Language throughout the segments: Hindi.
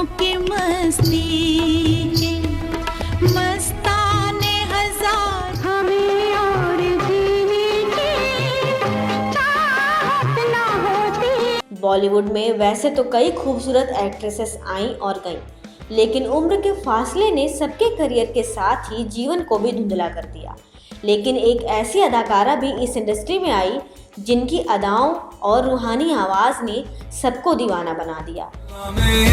लम्हों की मस्ती के मस्ताने हजार हमें और जीने की चाहत ना होती। बॉलीवुड में वैसे तो कई खूबसूरत एक्ट्रेसेस आईं और गईं, लेकिन उम्र के फासले ने सबके करियर के साथ ही जीवन को भी धुंधला कर दिया। लेकिन एक ऐसी अदाकारा भी इस इंडस्ट्री में आई जिनकी अदाओं और रूहानी आवाज ने सबको दीवाना बना दिया।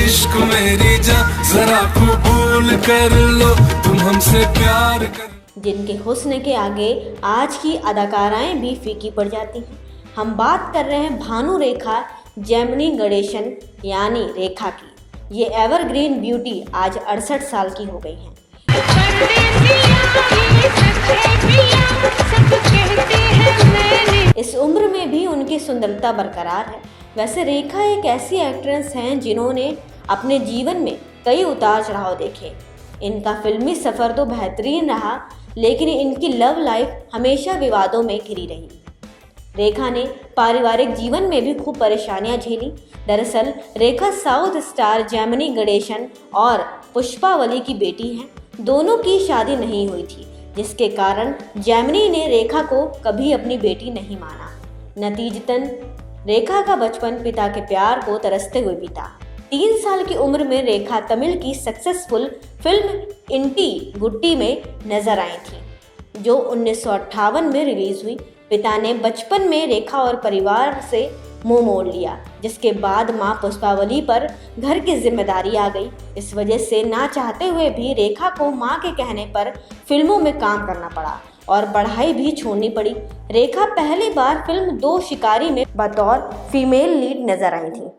इश्क मेरी जान जरा कबूल कर लो, तुम हमसे प्यार कर। जिनके हुस्न के आगे आज की अदाकाराएं भी फीकी पड़ जाती हैं। हम बात कर रहे हैं भानु रेखा जेमिनी गणेशन यानी रेखा की। ये एवरग्रीन ब्यूटी आज 68 साल की हो गई हैं। इस उम्र में भी उनकी सुंदरता बरकरार है। वैसे रेखा एक ऐसी एक्ट्रेस हैं जिन्होंने अपने जीवन में कई उतार चढ़ाव देखे। इनका फिल्मी सफर तो बेहतरीन रहा, लेकिन इनकी लव लाइफ हमेशा विवादों में घिरी रही। रेखा ने पारिवारिक जीवन में भी खूब परेशानियां झेली। दरअसल रेखा साउथ स्टार जेमिनी गणेशन और पुष्पावली की बेटी हैं। दोनों की शादी नहीं हुई थी, जिसके कारण जेमिनी ने रेखा को कभी अपनी बेटी नहीं माना। नतीजतन रेखा का बचपन पिता के प्यार को तरसते हुए बीता। 3 साल की उम्र में रेखा तमिल की सक्सेसफुल फिल्म इंटी गुट्टी में नजर आई थी, जो 1958 में रिलीज हुई। पिता ने बचपन में रेखा और परिवार से मुंह मोड़ लिया, जिसके बाद मां पुष्पावली पर घर की जिम्मेदारी आ गई। इस वजह से ना चाहते हुए भी रेखा को मां के कहने पर फिल्मों में काम करना पड़ा और पढ़ाई भी छोड़नी पड़ी। रेखा पहली बार फिल्म 2 शिकारी में बतौर फीमेल लीड नजर आई थी,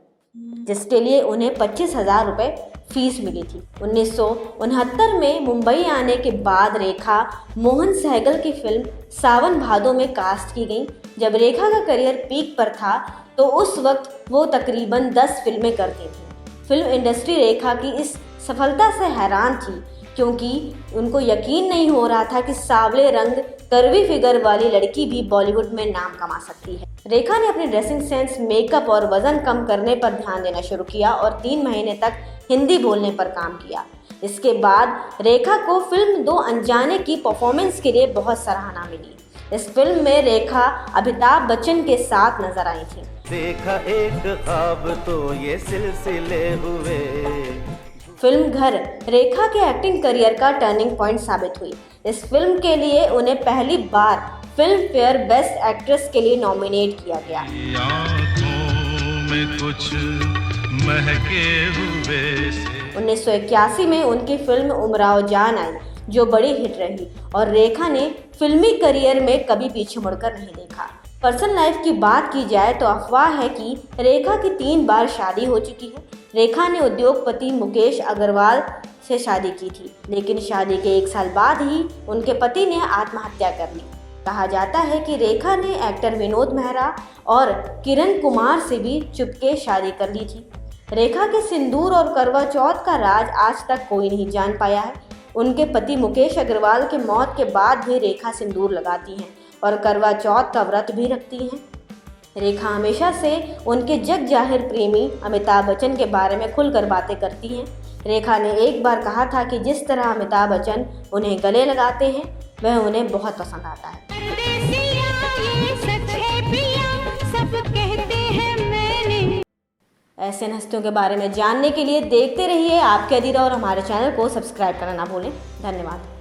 जिसके लिए उन्हें 25,000 रुपये फीस मिली थी। 1969 में मुंबई आने के बाद रेखा मोहन सहगल की फिल्म सावन भादो में कास्ट की गई। जब रेखा का करियर पीक पर था तो उस वक्त वो तकरीबन 10 फिल्में करती थी। फिल्म इंडस्ट्री रेखा की इस सफलता से हैरान थी, क्योंकि उनको यकीन नहीं हो रहा था कि सांवले रंग कर्वी फिगर वाली लड़की भी बॉलीवुड में नाम कमा सकती है। रेखा ने अपनी ड्रेसिंग सेंस, मेकअप और वजन कम करने पर ध्यान देना शुरू किया और 3 महीने तक हिंदी बोलने पर काम किया। इसके बाद रेखा को फिल्म 2 अनजाने की परफॉर्मेंस के लिए बहुत सराहना मिली। इस फिल्म में रेखा अमिताभ बच्चन के साथ नजर आई थी। देखा एक ख्वाब तो ये सिलसिले हुए। फिल्म घर रेखा के एक्टिंग करियर का टर्निंग पॉइंट साबित हुई। इस फिल्म के लिए उन्हें पहली बार फिल्म फेयर बेस्ट एक्ट्रेस के लिए नॉमिनेट किया गया। में कुछ महके हुए से 1981 में उनकी फिल्म उमराव जान आई, जो बड़ी हिट रही और रेखा ने फिल्मी करियर में कभी पीछे मुड़कर नहीं देखा। पर्सनल लाइफ की बात की जाए तो अफवाह है कि रेखा की 3 बार शादी हो चुकी है। रेखा ने उद्योगपति मुकेश अग्रवाल से शादी की थी, लेकिन शादी के 1 साल बाद ही उनके पति ने आत्महत्या कर ली। कहा जाता है कि रेखा ने एक्टर विनोद मेहरा और किरण कुमार से भी चुपके शादी कर ली थी। रेखा के सिंदूर और करवा चौथ का राज आज तक कोई नहीं जान पाया है। उनके पति मुकेश अग्रवाल के मौत के बाद भी रेखा सिंदूर लगाती हैं और करवा चौथ का व्रत भी रखती हैं। रेखा हमेशा से उनके जग जाहिर प्रेमी अमिताभ बच्चन के बारे में खुलकर बातें करती हैं। रेखा ने एक बार कहा था कि जिस तरह अमिताभ बच्चन उन्हें गले लगाते हैं, वह उन्हें बहुत पसंद आता है। ऐसे हस्तियों के बारे में जानने के लिए देखते रहिए आपके अधीरा और हमारे चैनल को सब्सक्राइब करना ना भूलें। धन्यवाद।